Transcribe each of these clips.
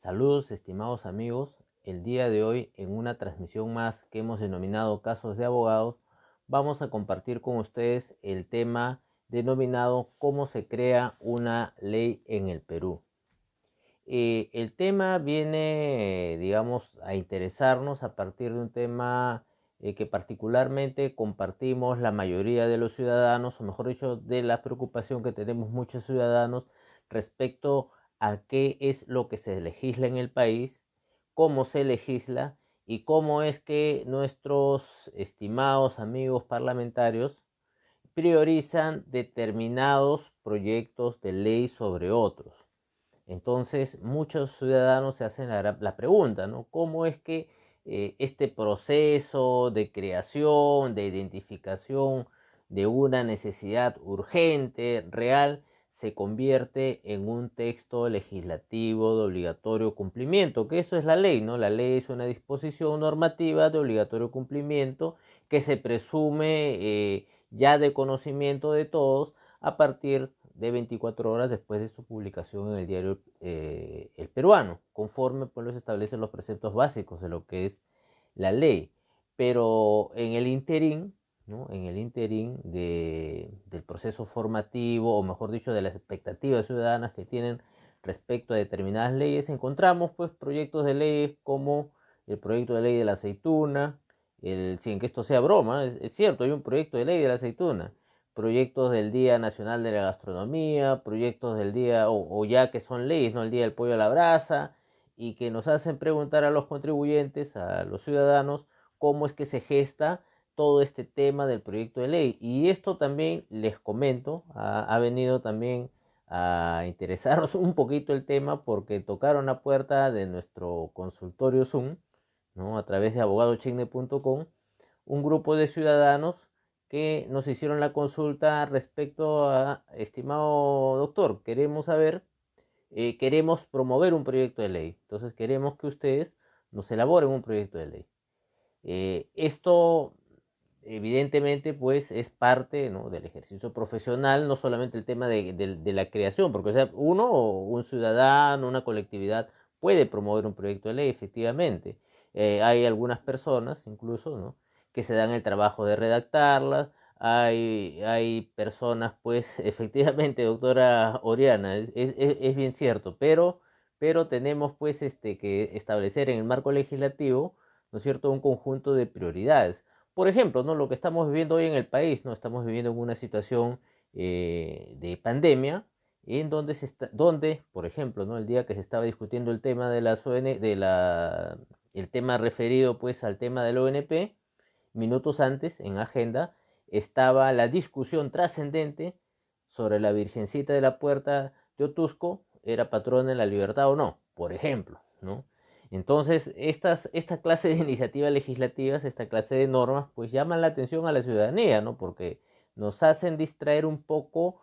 Saludos, estimados amigos. El día de hoy, en una transmisión más que hemos denominado Casos de Abogados, vamos a compartir con ustedes el tema denominado ¿Cómo se crea una ley en el Perú? El tema viene, digamos, a interesarnos a partir de un tema que particularmente compartimos la mayoría de los ciudadanos, o mejor dicho, de la preocupación que tenemos muchos ciudadanos respecto a qué es lo que se legisla en el país, cómo se legisla y cómo es que nuestros estimados amigos parlamentarios priorizan determinados proyectos de ley sobre otros. Entonces, muchos ciudadanos se hacen la pregunta, ¿no? ¿Cómo es que este proceso de creación, de identificación de una necesidad urgente, real, se convierte en un texto legislativo de obligatorio cumplimiento? Que eso es la ley, ¿no? La ley es una disposición normativa de obligatorio cumplimiento que se presume ya de conocimiento de todos a partir de 24 horas después de su publicación en el diario El Peruano, conforme pues los establecen los preceptos básicos de lo que es la ley. Pero en el interín, ¿no? En el interín del proceso formativo, o mejor dicho, de las expectativas ciudadanas que tienen respecto a determinadas leyes, encontramos pues proyectos de leyes como el proyecto de ley de la aceituna, sin que esto sea broma, es cierto, hay un proyecto de ley de la aceituna, proyectos del Día Nacional de la Gastronomía, proyectos del día, o ya que son leyes, ¿no? El Día del Pollo a la Brasa, y que nos hacen preguntar a los contribuyentes, a los ciudadanos, cómo es que se gesta todo este tema del proyecto de ley. Y esto también, les comento, ha venido también a interesarnos un poquito el tema porque tocaron la puerta de nuestro consultorio Zoom, ¿no? A través de abogadochigne.com, un grupo de ciudadanos que nos hicieron la consulta respecto a, estimado doctor, queremos saber, queremos promover un proyecto de ley, entonces queremos que ustedes nos elaboren un proyecto de ley. Esto evidentemente pues es parte, ¿no?, del ejercicio profesional, no solamente el tema de la creación, porque o sea, un ciudadano, una colectividad puede promover un proyecto de ley, efectivamente. Hay algunas personas incluso, ¿no?, que se dan el trabajo de redactarlas. Hay personas, pues, efectivamente, doctora Oriana, es bien cierto, pero tenemos, pues, que establecer en el marco legislativo, ¿no es cierto?, un conjunto de prioridades. Por ejemplo, ¿no?, lo que estamos viviendo hoy en el país, ¿no? Estamos viviendo en una situación de pandemia, en donde donde, por ejemplo, ¿no?, el día que se estaba discutiendo el tema de las ON, el tema referido pues al tema del ONP, minutos antes en agenda estaba la discusión trascendente sobre la Virgencita de la Puerta de Otusco, era patrona de la libertad o no, por ejemplo, ¿no? Entonces, esta clase de iniciativas legislativas, esta clase de normas, pues llaman la atención a la ciudadanía, ¿no? Porque nos hacen distraer un poco,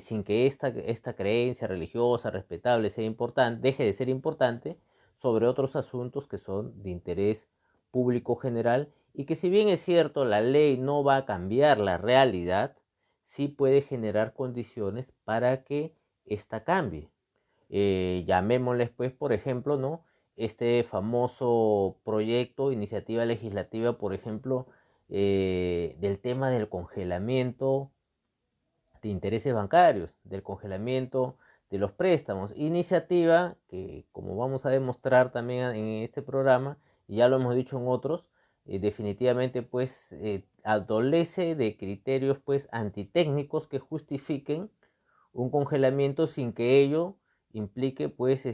sin que esta creencia religiosa respetable sea importante, deje de ser importante, sobre otros asuntos que son de interés público general, y que si bien es cierto, la ley no va a cambiar la realidad, sí puede generar condiciones para que ésta cambie. Llamémosles pues, por ejemplo, ¿no?, este famoso proyecto, iniciativa legislativa, por ejemplo, del tema del congelamiento de intereses bancarios, del congelamiento de los préstamos, iniciativa que, como vamos a demostrar también en este programa, y ya lo hemos dicho en otros, definitivamente pues adolece de criterios pues antitécnicos que justifiquen un congelamiento sin que ello implique pues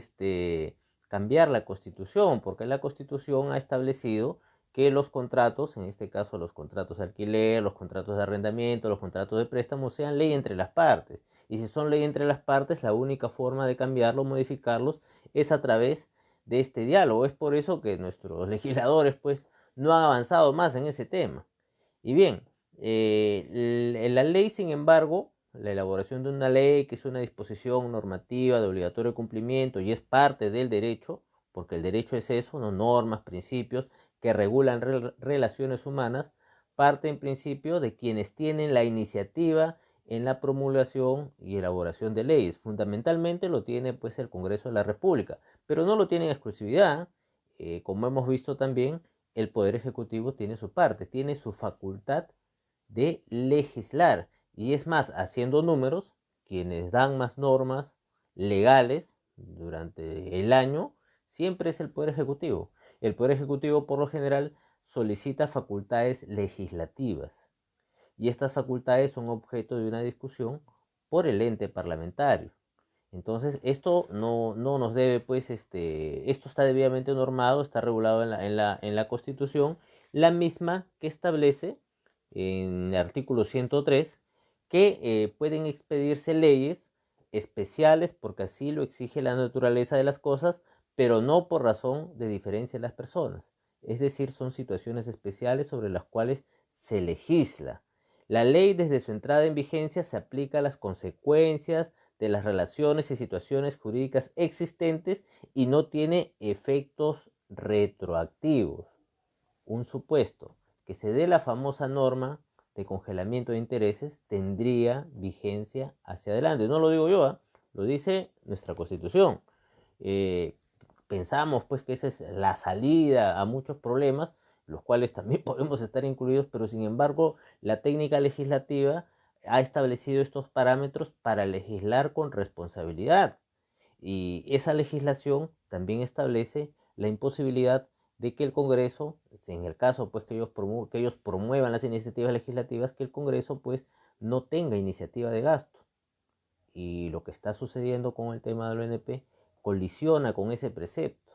cambiar la Constitución, porque la Constitución ha establecido que los contratos, en este caso los contratos de alquiler, los contratos de arrendamiento, los contratos de préstamo, sean ley entre las partes. Y si son ley entre las partes, la única forma de cambiarlos, modificarlos, es a través de este diálogo. Es por eso que nuestros legisladores pues no han avanzado más en ese tema. Y bien, la ley, sin embargo, la elaboración de una ley, que es una disposición normativa de obligatorio cumplimiento y es parte del derecho, porque el derecho es eso, ¿no?, normas, principios que regulan relaciones humanas, parte en principio de quienes tienen la iniciativa en la promulgación y elaboración de leyes. Fundamentalmente lo tiene pues el Congreso de la República, pero no lo tiene en exclusividad. Como hemos visto también, el Poder Ejecutivo tiene su parte, tiene su facultad de legislar. Y es más, haciendo números, quienes dan más normas legales durante el año siempre es el Poder Ejecutivo. El Poder Ejecutivo por lo general solicita facultades legislativas y estas facultades son objeto de una discusión por el ente parlamentario. Entonces, esto no nos debe, pues, esto está debidamente normado, está regulado en la Constitución, la misma que establece en el artículo 103 que pueden expedirse leyes especiales porque así lo exige la naturaleza de las cosas, pero no por razón de diferencia de las personas. Es decir, son situaciones especiales sobre las cuales se legisla. La ley desde su entrada en vigencia se aplica a las consecuencias de las relaciones y situaciones jurídicas existentes y no tiene efectos retroactivos. Un supuesto que se dé la famosa norma de congelamiento de intereses tendría vigencia hacia adelante. No lo digo yo, lo dice nuestra Constitución. Pensamos pues que esa es la salida a muchos problemas, los cuales también podemos estar incluidos, pero sin embargo la técnica legislativa ha establecido estos parámetros para legislar con responsabilidad. Y esa legislación también establece la imposibilidad de que el Congreso, en el caso pues que ellos promuevan las iniciativas legislativas, que el Congreso pues no tenga iniciativa de gasto. Y lo que está sucediendo con el tema del ONP colisiona con ese precepto.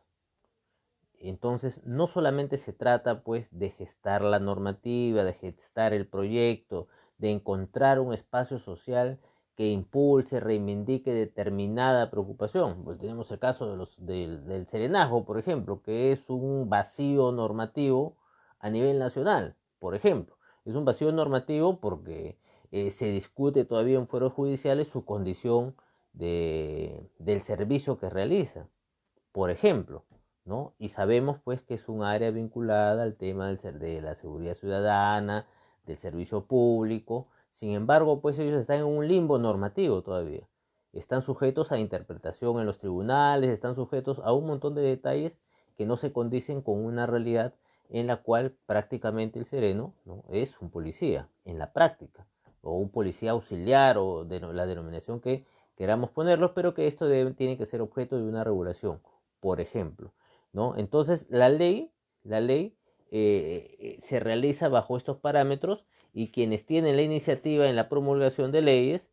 Entonces, no solamente se trata pues de gestar la normativa, de gestar el proyecto, de encontrar un espacio social que impulse, reivindique determinada preocupación. Pues tenemos el caso del serenazgo, por ejemplo, que es un vacío normativo a nivel nacional, por ejemplo. Es un vacío normativo porque se discute todavía en fueros judiciales su condición del servicio que realiza, por ejemplo, ¿no? Y sabemos pues que es un área vinculada al tema de la seguridad ciudadana, del servicio público. Sin embargo, pues ellos están en un limbo normativo todavía. Están sujetos a interpretación en los tribunales, están sujetos a un montón de detalles que no se condicen con una realidad en la cual prácticamente el sereno, ¿no?, es un policía, en la práctica, o un policía auxiliar, o de la denominación que queramos ponerlo, pero que esto tiene que ser objeto de una regulación, por ejemplo, ¿no? Entonces, la ley se realiza bajo estos parámetros y quienes tienen la iniciativa en la promulgación de leyes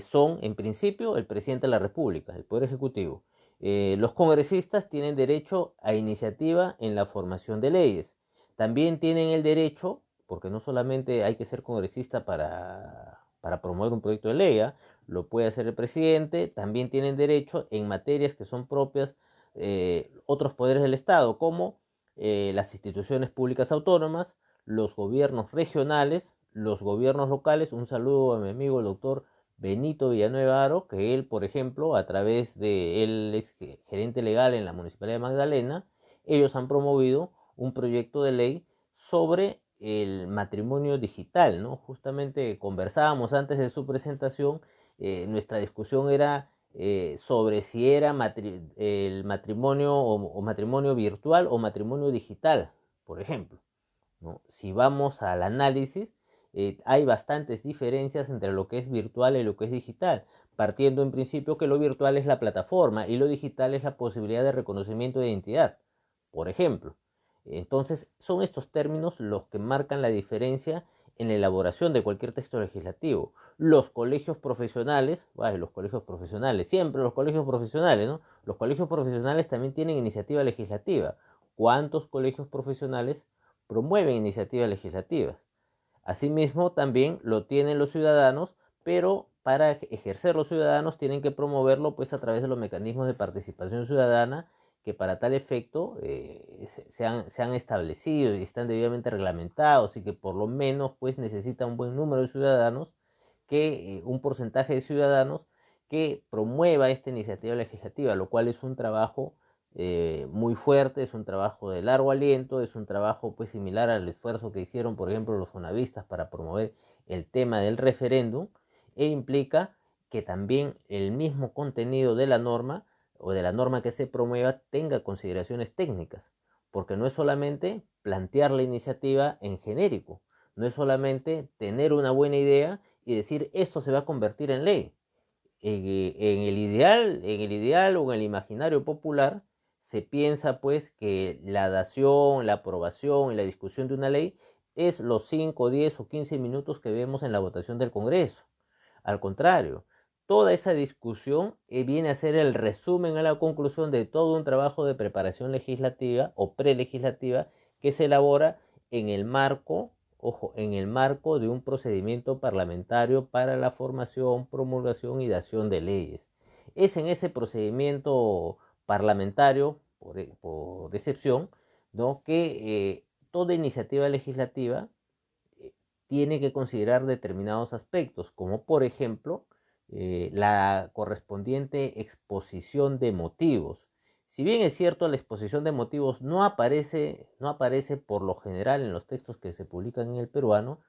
son, en principio, el presidente de la República, el Poder Ejecutivo. Los congresistas tienen derecho a iniciativa en la formación de leyes. También tienen el derecho, porque no solamente hay que ser congresista para promover un proyecto de ley, lo puede hacer el presidente, también tienen derecho en materias que son propias otros poderes del Estado, como las instituciones públicas autónomas, los gobiernos regionales, los gobiernos locales. Un saludo a mi amigo el doctor Benito Villanueva Aro, que él, por ejemplo, él es gerente legal en la Municipalidad de Magdalena. Ellos han promovido un proyecto de ley sobre el matrimonio digital, ¿no? Justamente conversábamos antes de su presentación, nuestra discusión era sobre si era el matrimonio o matrimonio virtual o matrimonio digital, por ejemplo, ¿no? Si vamos al análisis, hay bastantes diferencias entre lo que es virtual y lo que es digital, partiendo en principio que lo virtual es la plataforma y lo digital es la posibilidad de reconocimiento de identidad, por ejemplo. Entonces, son estos términos los que marcan la diferencia en la elaboración de cualquier texto legislativo. Los colegios profesionales, siempre los colegios profesionales, ¿no? Los colegios profesionales también tienen iniciativa legislativa. ¿Cuántos colegios profesionales promueven iniciativas legislativas? Asimismo, también lo tienen los ciudadanos, pero para ejercer los ciudadanos tienen que promoverlo pues a través de los mecanismos de participación ciudadana que para tal efecto se han establecido y están debidamente reglamentados, y que por lo menos pues necesita un buen número de ciudadanos, un porcentaje de ciudadanos que promueva esta iniciativa legislativa, lo cual es un trabajo muy fuerte, es un trabajo de largo aliento, es un trabajo pues similar al esfuerzo que hicieron, por ejemplo, los fonavistas para promover el tema del referéndum. e implica que también el mismo contenido de la norma o de la norma que se promueva tenga consideraciones técnicas, porque no es solamente plantear la iniciativa en genérico, no es solamente tener una buena idea y decir esto se va a convertir en ley. En el ideal o en el imaginario popular se piensa pues que la dación, la aprobación y la discusión de una ley es los 5, 10 o 15 minutos que vemos en la votación del Congreso. Al contrario, toda esa discusión viene a ser el resumen a la conclusión de todo un trabajo de preparación legislativa o prelegislativa que se elabora en el marco, ojo, en el marco de un procedimiento parlamentario para la formación, promulgación y dación de leyes. Es en ese procedimiento parlamentario, por excepción, ¿no?, que toda iniciativa legislativa tiene que considerar determinados aspectos, como por ejemplo la correspondiente exposición de motivos. Si bien es cierto, la exposición de motivos no aparece por lo general en los textos que se publican en el peruano,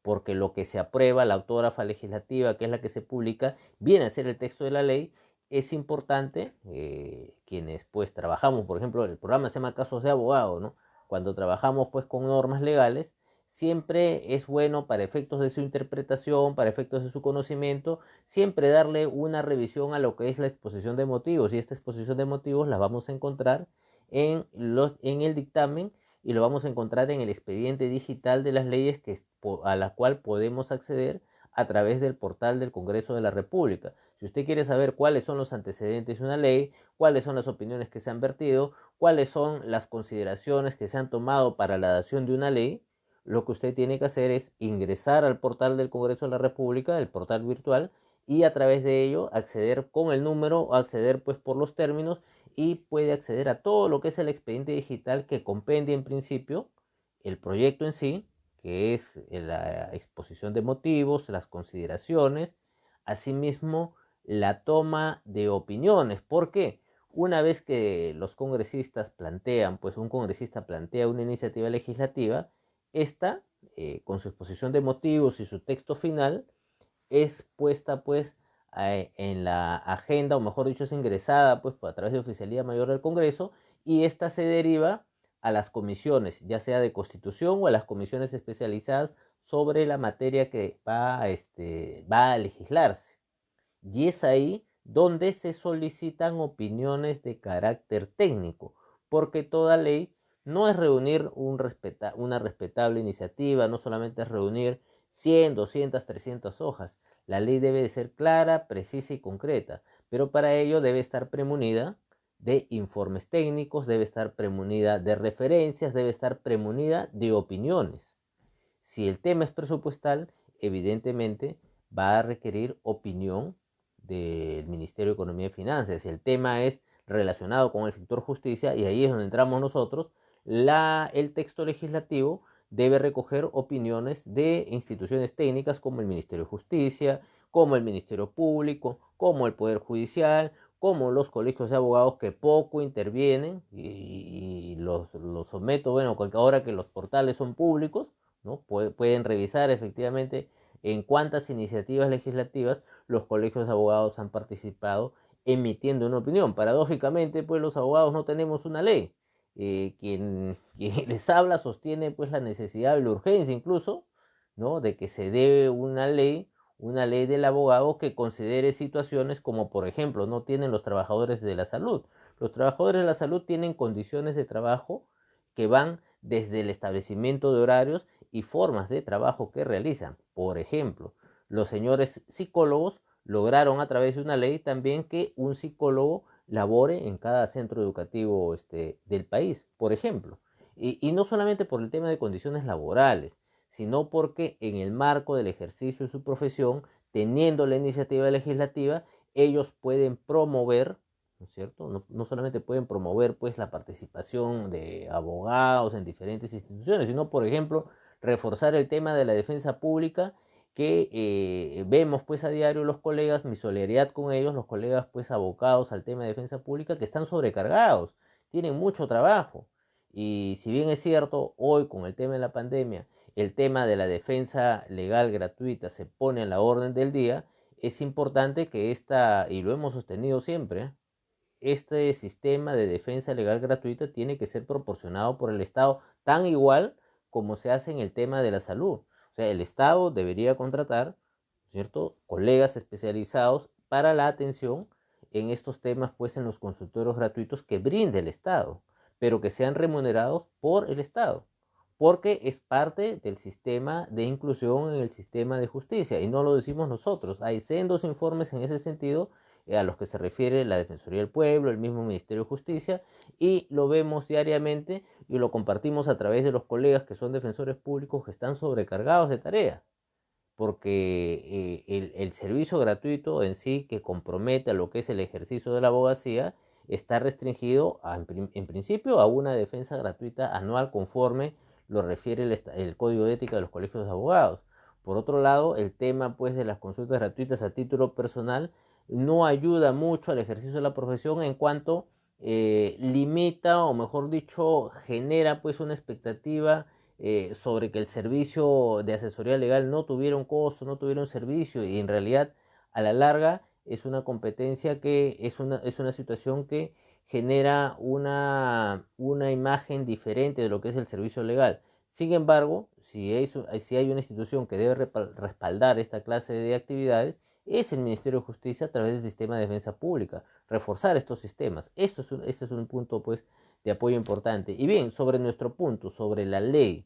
porque lo que se aprueba, la autógrafa legislativa, que es la que se publica, viene a ser el texto de la ley. Es importante, quienes pues trabajamos, por ejemplo, el programa se llama Casos de Abogado, ¿no? Cuando trabajamos pues con normas legales, siempre es bueno, para efectos de su interpretación, para efectos de su conocimiento, siempre darle una revisión a lo que es la exposición de motivos. Y esta exposición de motivos la vamos a encontrar en el dictamen, y lo vamos a encontrar en el expediente digital de las leyes a la cual podemos acceder a través del portal del Congreso de la República. Si usted quiere saber cuáles son los antecedentes de una ley, cuáles son las opiniones que se han vertido, cuáles son las consideraciones que se han tomado para la dación de una ley, lo que usted tiene que hacer es ingresar al portal del Congreso de la República, el portal virtual, y a través de ello acceder con el número o acceder pues por los términos, y puede acceder a todo lo que es el expediente digital, que compendia en principio el proyecto en sí, que es la exposición de motivos, las consideraciones, asimismo la toma de opiniones. ¿Por qué? Una vez que los congresistas plantean, pues un congresista plantea una iniciativa legislativa, esta, con su exposición de motivos y su texto final, es puesta pues en la agenda, o mejor dicho, es ingresada pues a través de Oficialía Mayor del Congreso, y esta se deriva a las comisiones, ya sea de Constitución o a las comisiones especializadas sobre la materia que va a legislarse. Y es ahí donde se solicitan opiniones de carácter técnico, porque toda ley no es reunir una respetable iniciativa, no solamente es reunir 100, 200, 300 hojas. La ley debe de ser clara, precisa y concreta, pero para ello debe estar premunida de informes técnicos, debe estar premunida de referencias, debe estar premunida de opiniones. Si el tema es presupuestal, evidentemente va a requerir opinión del Ministerio de Economía y Finanzas. Si el tema es relacionado con el sector justicia, y ahí es donde entramos nosotros, el texto legislativo debe recoger opiniones de instituciones técnicas como el Ministerio de Justicia, como el Ministerio Público, como el Poder Judicial, como los colegios de abogados, que poco intervienen, y los someto, bueno, ahora que los portales son públicos, ¿no? Pueden revisar efectivamente en cuántas iniciativas legislativas los colegios de abogados han participado emitiendo una opinión. Paradójicamente, pues los abogados no tenemos una ley. Quien les habla sostiene pues la necesidad y la urgencia incluso, ¿no?, de que se dé una ley del abogado que considere situaciones como, por ejemplo, no tienen los trabajadores de la salud. Los trabajadores de la salud tienen condiciones de trabajo que van desde el establecimiento de horarios y formas de trabajo que realizan. Por ejemplo, los señores psicólogos lograron a través de una ley también que un psicólogo labore en cada centro educativo del país, por ejemplo. Y no solamente por el tema de condiciones laborales, sino porque en el marco del ejercicio de su profesión, teniendo la iniciativa legislativa, ellos pueden promover, ¿no es cierto? No solamente pueden promover pues la participación de abogados en diferentes instituciones, sino, por ejemplo, reforzar el tema de la defensa pública, que vemos pues a diario los colegas, mi solidaridad con ellos, los colegas pues abocados al tema de defensa pública, que están sobrecargados, tienen mucho trabajo. Y si bien es cierto, hoy con el tema de la pandemia, el tema de la defensa legal gratuita se pone a la orden del día, es importante que y lo hemos sostenido siempre, este sistema de defensa legal gratuita tiene que ser proporcionado por el Estado tan igual como se hace en el tema de la salud. O sea, el Estado debería contratar, ¿cierto?, colegas especializados para la atención en estos temas, pues en los consultorios gratuitos que brinde el Estado, pero que sean remunerados por el Estado, porque es parte del sistema de inclusión en el sistema de justicia, y no lo decimos nosotros. Hay sendos informes en ese sentido a los que se refiere la Defensoría del Pueblo, el mismo Ministerio de Justicia, y lo vemos diariamente y lo compartimos a través de los colegas que son defensores públicos que están sobrecargados de tarea, porque el servicio gratuito en sí, que compromete a lo que es el ejercicio de la abogacía, está restringido en principio a una defensa gratuita anual conforme lo refiere el Código de Ética de los Colegios de Abogados. Por otro lado, el tema pues de las consultas gratuitas a título personal no ayuda mucho al ejercicio de la profesión en cuanto limita, o mejor dicho, genera pues una expectativa sobre que el servicio de asesoría legal no tuviera un costo, no tuviera un servicio, y en realidad a la larga es una competencia que es una situación que genera una imagen diferente de lo que es el servicio legal. Sin embargo, si hay una institución que debe respaldar esta clase de actividades, es el Ministerio de Justicia a través del sistema de defensa pública, reforzar estos sistemas. Este es un punto pues de apoyo importante. Y bien, sobre nuestro punto, sobre la ley,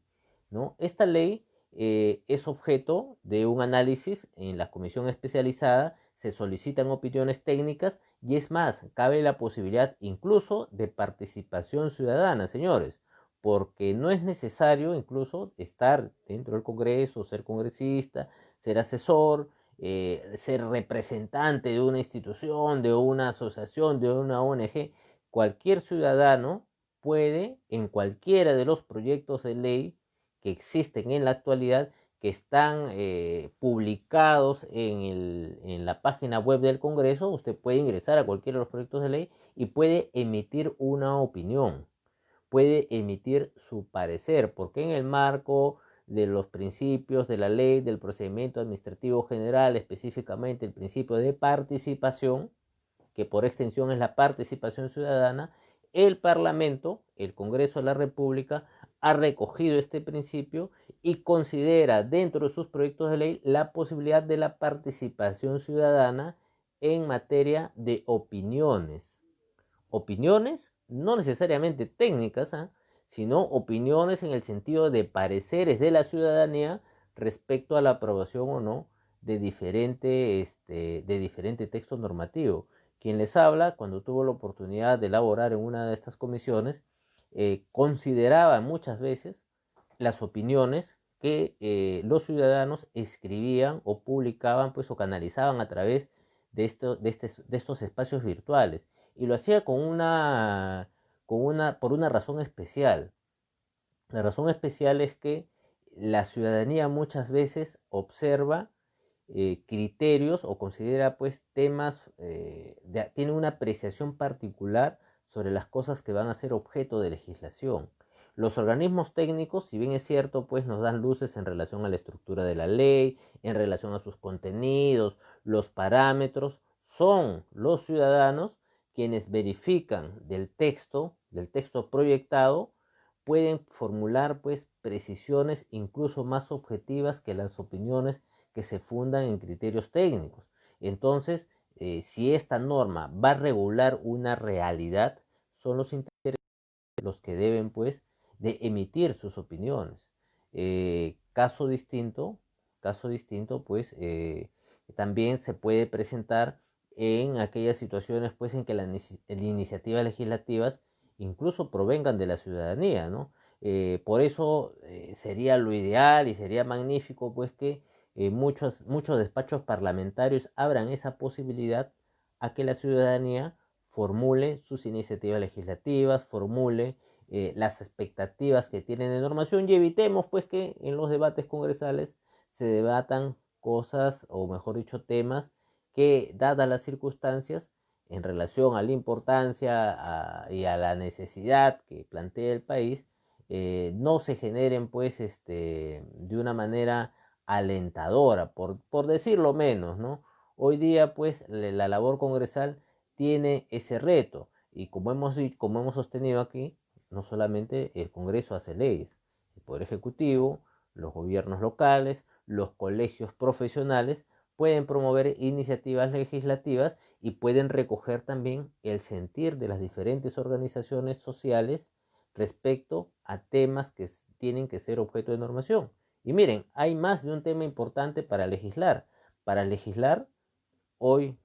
¿no? Esta ley es objeto de un análisis en la comisión especializada, se solicitan opiniones técnicas y es más, cabe la posibilidad incluso de participación ciudadana, señores, porque no es necesario incluso estar dentro del Congreso, ser congresista, ser asesor, ser representante de una institución, de una asociación, de una ONG. Cualquier ciudadano puede, en cualquiera de los proyectos de ley que existen en la actualidad, que están publicados en la página web del Congreso, usted puede ingresar a cualquiera de los proyectos de ley y puede emitir una opinión, puede emitir su parecer, porque en el marco de los principios de la ley del procedimiento administrativo general, específicamente el principio de participación, que por extensión es la participación ciudadana, el Parlamento, el Congreso de la República, ha recogido este principio y considera dentro de sus proyectos de ley la posibilidad de la participación ciudadana en materia de opiniones. Opiniones no necesariamente técnicas, sino opiniones en el sentido de pareceres de la ciudadanía respecto a la aprobación o no de diferente texto normativo. Quien les habla, cuando tuvo la oportunidad de elaborar en una de estas comisiones, consideraba muchas veces las opiniones que los ciudadanos escribían o publicaban, pues, o canalizaban a través de estos espacios virtuales, y lo hacía por una razón especial. La razón especial es que la ciudadanía muchas veces observa criterios o considera pues temas, tiene una apreciación particular sobre las cosas que van a ser objeto de legislación. Los organismos técnicos, si bien es cierto, pues nos dan luces en relación a la estructura de la ley, en relación a sus contenidos, los parámetros, son los ciudadanos quienes verifican del texto proyectado, pueden formular pues precisiones incluso más objetivas que las opiniones que se fundan en criterios técnicos. Entonces, si esta norma va a regular una realidad, son los intereses los que deben pues de emitir sus opiniones. Caso distinto pues también se puede presentar en aquellas situaciones pues en que las iniciativas legislativas incluso provengan de la ciudadanía, ¿no? Por eso sería lo ideal y sería magnífico pues que muchos despachos parlamentarios abran esa posibilidad a que la ciudadanía formule sus iniciativas legislativas, formule las expectativas que tienen de normación, y evitemos pues que en los debates congresales se debatan cosas, o mejor dicho, temas que, dadas las circunstancias, en relación a la importancia y a la necesidad que plantea el país, no se generen pues de una manera alentadora, por decirlo menos, ¿no? Hoy día, pues, la labor congresal tiene ese reto. Y como hemos sostenido aquí, no solamente el Congreso hace leyes, el Poder Ejecutivo, los gobiernos locales, los colegios profesionales pueden promover iniciativas legislativas y pueden recoger también el sentir de las diferentes organizaciones sociales respecto a temas que tienen que ser objeto de normación. Y miren, hay más de un tema importante para legislar. Para legislar, hoy,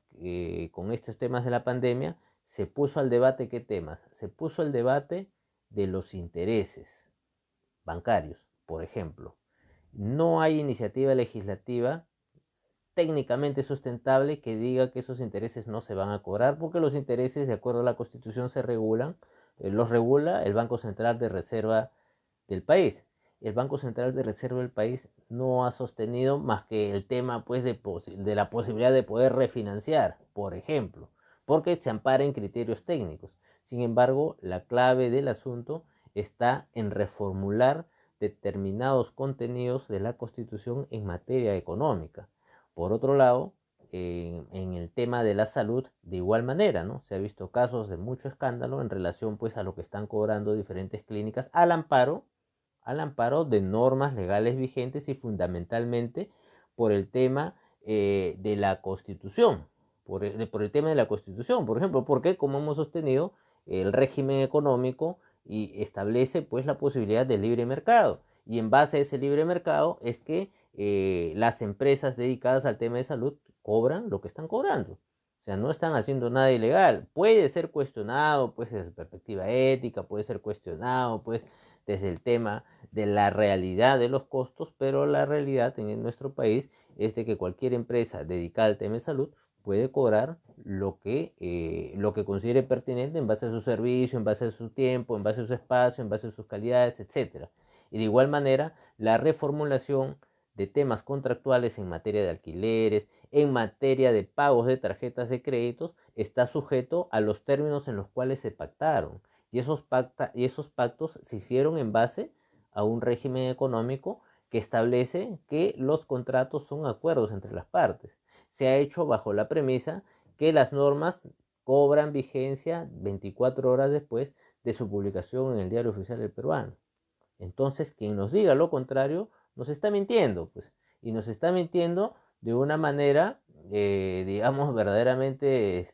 con estos temas de la pandemia, se puso al debate ¿qué temas? Se puso el debate de los intereses bancarios, por ejemplo. No hay iniciativa legislativa técnicamente sustentable que diga que esos intereses no se van a cobrar, porque los intereses, de acuerdo a la Constitución, se regulan, los regula el Banco Central de Reserva del país. El Banco Central de Reserva del país no ha sostenido más que el tema, pues, de la posibilidad de poder refinanciar, por ejemplo, porque se ampara en criterios técnicos. Sin embargo, la clave del asunto está en reformular determinados contenidos de la Constitución en materia económica. Por otro lado, en el tema de la salud, de igual manera, ¿no? Se ha visto casos de mucho escándalo en relación, pues, a lo que están cobrando diferentes clínicas al amparo de normas legales vigentes y fundamentalmente por el tema de la Constitución, por el tema de la Constitución, por ejemplo, porque como hemos sostenido, el régimen económico y establece, pues, la posibilidad del libre mercado, y en base a ese libre mercado es que las empresas dedicadas al tema de salud cobran lo que están cobrando. O sea, no están haciendo nada ilegal. Puede ser cuestionado, pues, desde perspectiva ética, puede ser cuestionado, pues, desde el tema de la realidad de los costos, pero la realidad en nuestro país es de que cualquier empresa dedicada al tema de salud puede cobrar lo que considere pertinente en base a su servicio, en base a su tiempo, en base a su espacio, en base a sus calidades, etc. Y de igual manera, la reformulación de temas contractuales en materia de alquileres, en materia de pagos de tarjetas de créditos, está sujeto a los términos en los cuales se pactaron. Y esos pactos se hicieron en base a un régimen económico que establece que los contratos son acuerdos entre las partes. Se ha hecho bajo la premisa que las normas cobran vigencia 24 horas después de su publicación en el Diario Oficial del Peruano. Entonces, quien nos diga lo contrario, nos está mintiendo, pues, y nos está mintiendo de una manera, digamos, verdaderamente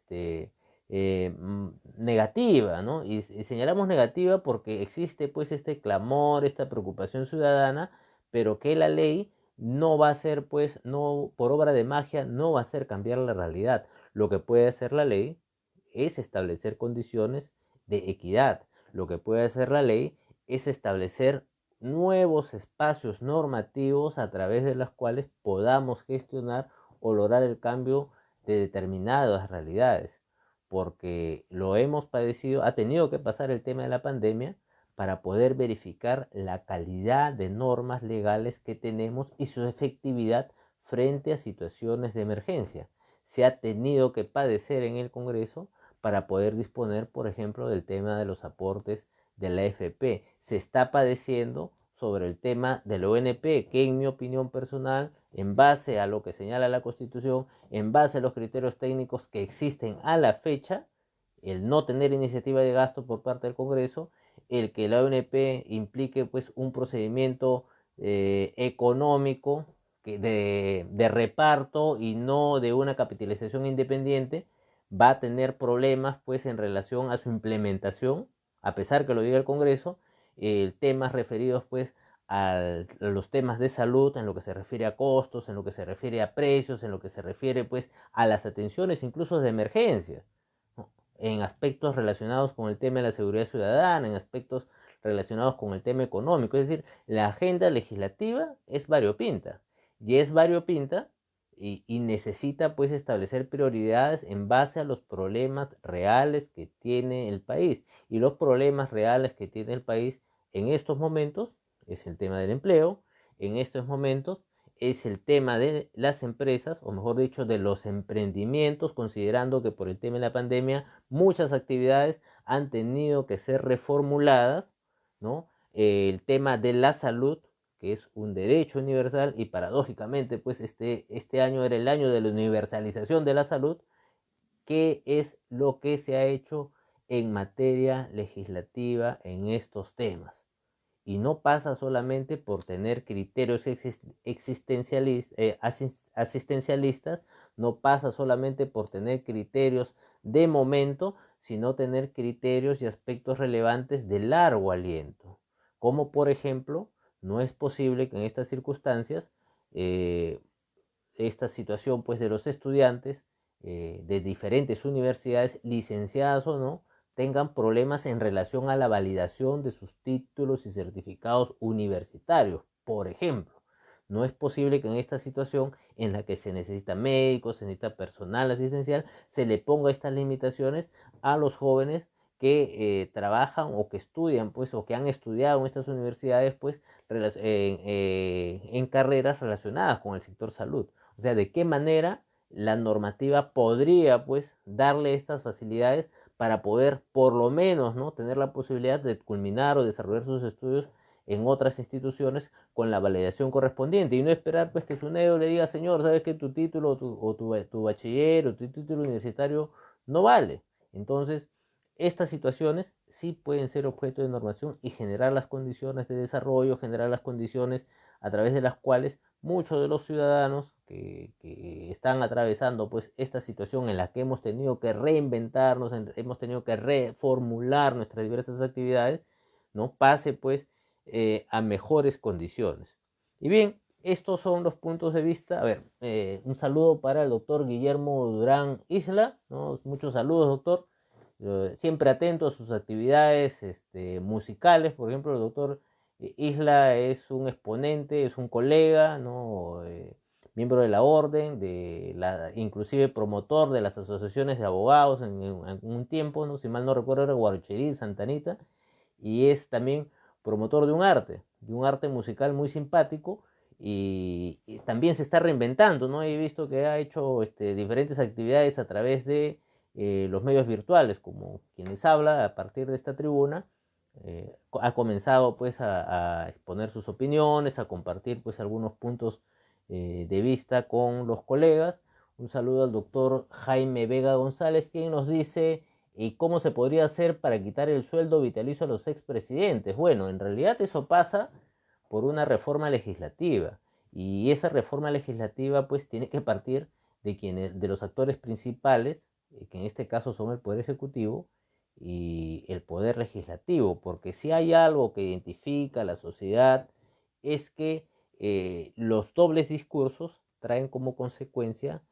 negativa, ¿no? Y señalamos negativa porque existe, pues, este clamor, esta preocupación ciudadana, pero que la ley no va a ser, pues, no, por obra de magia, no va a hacer cambiar la realidad. Lo que puede hacer la ley es establecer condiciones de equidad. Lo que puede hacer la ley es establecer nuevos espacios normativos a través de los cuales podamos gestionar o lograr el cambio de determinadas realidades, porque lo hemos padecido, ha tenido que pasar el tema de la pandemia para poder verificar la calidad de normas legales que tenemos y su efectividad frente a situaciones de emergencia. Se ha tenido que padecer en el Congreso para poder disponer, por ejemplo, del tema de los aportes de la AFP. Se está padeciendo sobre el tema del ONP, que en mi opinión personal, en base a lo que señala la Constitución, en base a los criterios técnicos que existen a la fecha, el no tener iniciativa de gasto por parte del Congreso, el que la ONP implique, pues, un procedimiento económico de reparto y no de una capitalización independiente, va a tener problemas, pues, en relación a su implementación, a pesar que lo diga el Congreso, temas referidos, pues, a los temas de salud, en lo que se refiere a costos, en lo que se refiere a precios, en lo que se refiere, pues, a las atenciones incluso de emergencia, ¿no? En aspectos relacionados con el tema de la seguridad ciudadana, en aspectos relacionados con el tema económico. Es decir, la agenda legislativa es variopinta, y es variopinta y necesita, pues, establecer prioridades en base a los problemas reales que tiene el país. Y los problemas reales que tiene el país en estos momentos es el tema del empleo, en estos momentos es el tema de las empresas, o mejor dicho, de los emprendimientos, considerando que por el tema de la pandemia muchas actividades han tenido que ser reformuladas, ¿no? El tema de la salud, que es un derecho universal, y paradójicamente pues este año era el año de la universalización de la salud, qué es lo que se ha hecho en materia legislativa en estos temas. Y no pasa solamente por tener criterios asistencialistas, no pasa solamente por tener criterios de momento, sino tener criterios y aspectos relevantes de largo aliento. Como por ejemplo, no es posible que en estas circunstancias esta situación pues de los estudiantes de diferentes universidades, licenciadas o no, tengan problemas en relación a la validación de sus títulos y certificados universitarios. Por ejemplo, no es posible que en esta situación en la que se necesita médicos, se necesita personal asistencial, se le ponga estas limitaciones a los jóvenes que trabajan o que estudian, pues, o que han estudiado en estas universidades, pues, en carreras relacionadas con el sector salud. O sea, de qué manera la normativa podría pues darle estas facilidades para poder por lo menos, ¿no?, tener la posibilidad de culminar o desarrollar sus estudios en otras instituciones con la validación correspondiente, y no esperar pues que SUNEDU le diga: señor, sabes que tu título o tu bachiller o tu título universitario no vale. Entonces, estas situaciones sí pueden ser objeto de normación y generar las condiciones de desarrollo, generar las condiciones a través de las cuales muchos de los ciudadanos que están atravesando pues esta situación en la que hemos tenido que reinventarnos, hemos tenido que reformular nuestras diversas actividades, ¿no?, pase pues a mejores condiciones. Y bien, estos son los puntos de vista. A ver, un saludo para el doctor Guillermo Durán Isla, ¿no? Muchos saludos, doctor. Siempre atento a sus actividades musicales. Por ejemplo, el doctor Isla es un exponente, es un colega, ¿no?, miembro de la orden, inclusive promotor de las asociaciones de abogados en un tiempo, ¿no?, si mal no recuerdo era Guarochirí, Santa Anita, y es también promotor de un arte musical muy simpático, y también se está reinventando, ¿no? He visto que ha hecho diferentes actividades a través de los medios virtuales, como quienes habla a partir de esta tribuna. Ha comenzado pues a exponer sus opiniones, a compartir pues algunos puntos de vista con los colegas. Un saludo al doctor Jaime Vega González, quien nos dice: ¿y cómo se podría hacer para quitar el sueldo vitalicio a los expresidentes? Bueno, en realidad eso pasa por una reforma legislativa, y esa reforma legislativa pues tiene que partir de los actores principales, que en este caso son el Poder Ejecutivo y el Poder Legislativo, porque si hay algo que identifica a la sociedad es que los dobles discursos traen como consecuencia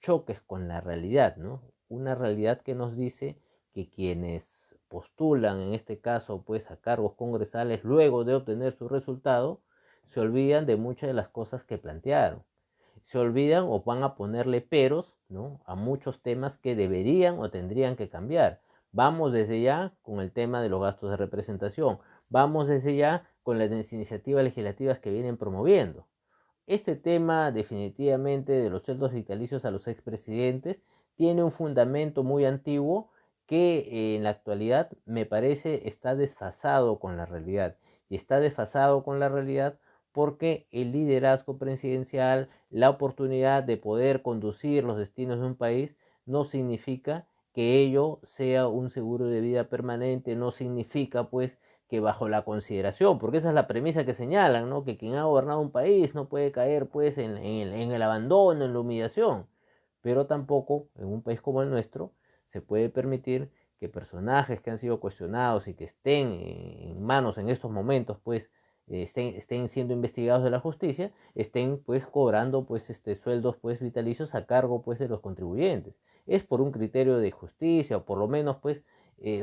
choques con la realidad, ¿no? Una realidad que nos dice que quienes postulan, en este caso, pues a cargos congresales, luego de obtener su resultado, se olvidan de muchas de las cosas que plantearon. Se olvidan o van a ponerle peros, ¿no?, a muchos temas que deberían o tendrían que cambiar. Vamos desde ya con el tema de los gastos de representación. Vamos desde ya con las iniciativas legislativas que vienen promoviendo. Este tema definitivamente de los sueldos vitalicios a los expresidentes tiene un fundamento muy antiguo que en la actualidad me parece está desfasado con la realidad. Y está desfasado con la realidad porque el liderazgo presidencial, la oportunidad de poder conducir los destinos de un país, no significa que ello sea un seguro de vida permanente, no significa pues que bajo la consideración, porque esa es la premisa que señalan, ¿no?, que quien ha gobernado un país no puede caer pues en el abandono, en la humillación, pero tampoco en un país como el nuestro se puede permitir que personajes que han sido cuestionados y que estén en manos en estos momentos pues estén siendo investigados de la justicia, estén pues cobrando pues sueldos pues vitalicios a cargo pues de los contribuyentes. Es por un criterio de justicia, o por lo menos pues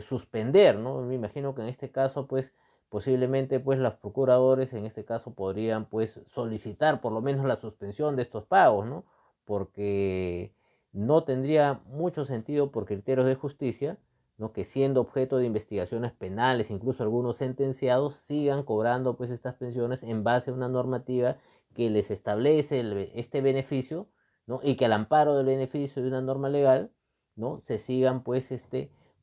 suspender, ¿no? Me imagino que en este caso pues posiblemente pues los procuradores en este caso podrían pues solicitar por lo menos la suspensión de estos pagos, ¿no?, porque no tendría mucho sentido por criterios de justicia, ¿no?, que siendo objeto de investigaciones penales, incluso algunos sentenciados, sigan cobrando pues estas pensiones en base a una normativa que les establece este beneficio, ¿no?, y que al amparo del beneficio de una norma legal, ¿no?, se sigan pues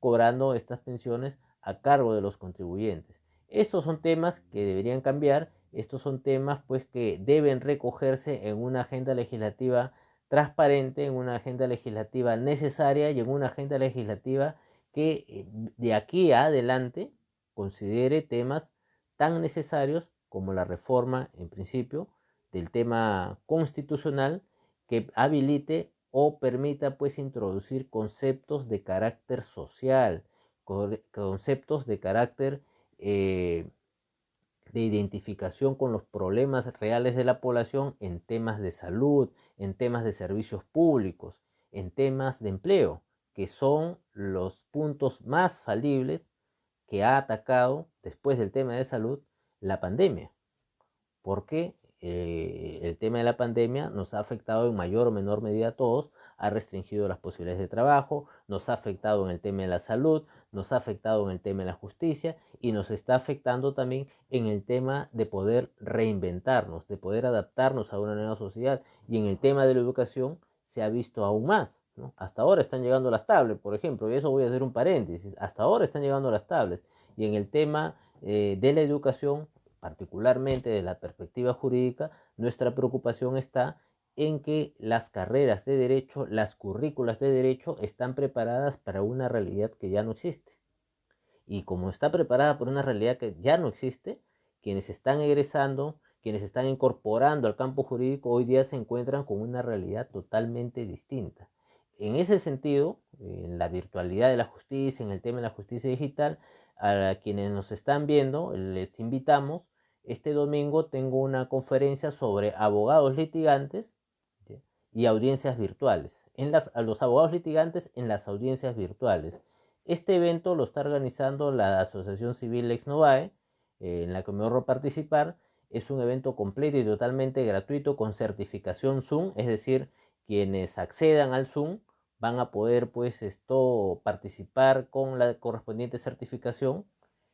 cobrando estas pensiones a cargo de los contribuyentes. Estos son temas que deberían cambiar Estos son temas pues que deben recogerse en una agenda legislativa transparente, en una agenda legislativa necesaria y en una agenda legislativa que de aquí a adelante considere temas tan necesarios como la reforma, en principio, del tema constitucional que habilite o permita pues introducir conceptos de carácter social, conceptos de carácter de identificación con los problemas reales de la población en temas de salud, en temas de servicios públicos, en temas de empleo, que son los puntos más falibles que ha atacado después del tema de salud la pandemia. Porque el tema de la pandemia nos ha afectado en mayor o menor medida a todos, ha restringido las posibilidades de trabajo, nos ha afectado en el tema de la salud, nos ha afectado en el tema de la justicia y nos está afectando también en el tema de poder reinventarnos, de poder adaptarnos a una nueva sociedad, y en el tema de la educación se ha visto aún más, ¿no? Hasta ahora están llegando las tablets, por ejemplo, y eso voy a hacer un paréntesis, hasta ahora están llegando las tablets, y en el tema de la educación, particularmente desde la perspectiva jurídica, nuestra preocupación está en que las carreras de derecho, las currículas de derecho están preparadas para una realidad que ya no existe. Y como está preparada por una realidad que ya no existe, quienes están egresando, quienes están incorporando al campo jurídico, hoy día se encuentran con una realidad totalmente distinta. En ese sentido, en la virtualidad de la justicia, en el tema de la justicia digital, a quienes nos están viendo, les invitamos. Este domingo tengo una conferencia sobre abogados litigantes, ¿sí?, y audiencias virtuales. A los abogados litigantes en las audiencias virtuales. Este evento lo está organizando la Asociación Civil Lex Novae, en la que me honro participar. Es un evento completo y totalmente gratuito con certificación Zoom, es decir, quienes accedan al Zoom van a poder pues participar con la correspondiente certificación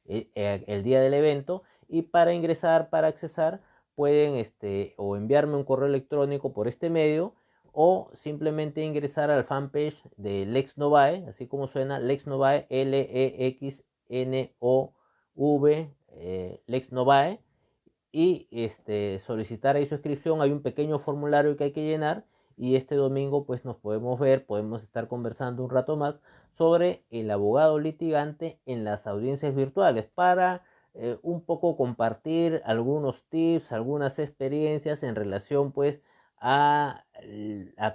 el día del evento, y para ingresar, para accesar, pueden o enviarme un correo electrónico por este medio o simplemente ingresar al fanpage de Lex Novae, así como suena, Lex Novae, Lexnov, Lex Novae, y solicitar ahí su inscripción. Hay un pequeño formulario que hay que llenar, y este domingo pues nos podemos ver, podemos estar conversando un rato más sobre el abogado litigante en las audiencias virtuales, para un poco compartir algunos tips, algunas experiencias en relación pues a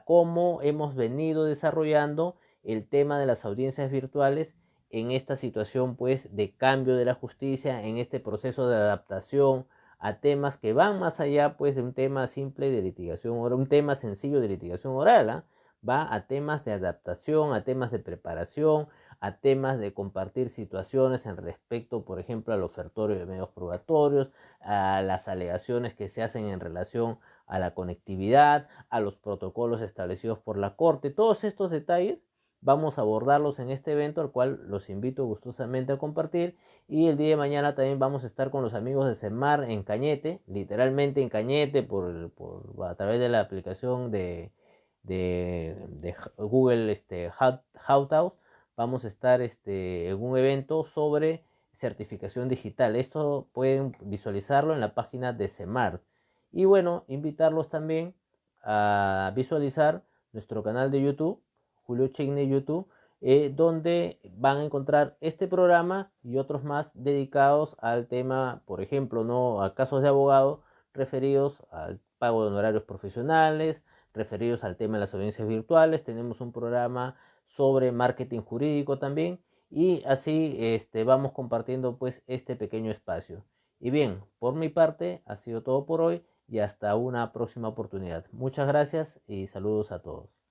cómo hemos venido desarrollando el tema de las audiencias virtuales en esta situación pues de cambio de la justicia, en este proceso de adaptación a temas que van más allá pues de un tema simple de litigación oral, un tema sencillo de litigación oral, ¿eh? Va a temas de adaptación, a temas de preparación, a temas de compartir situaciones en respecto, por ejemplo, al ofertorio de medios probatorios, a las alegaciones que se hacen en relación a la conectividad, a los protocolos establecidos por la Corte. Todos estos detalles vamos a abordarlos en este evento, al cual los invito gustosamente a compartir. Y el día de mañana también vamos a estar con los amigos de CEMAR en Cañete, literalmente en Cañete, a través de la aplicación de Google Hangouts. Vamos a estar en un evento sobre certificación digital. Esto pueden visualizarlo en la página de CEMAR. Y bueno, invitarlos también a visualizar nuestro canal de YouTube, Julio Chigne YouTube, donde van a encontrar este programa y otros más dedicados al tema, por ejemplo, ¿no?, a casos de abogado referidos al pago de honorarios profesionales, referidos al tema de las audiencias virtuales. Tenemos un programa sobre marketing jurídico también, y así vamos compartiendo pues este pequeño espacio. Y bien, por mi parte ha sido todo por hoy, y hasta una próxima oportunidad. Muchas gracias y saludos a todos.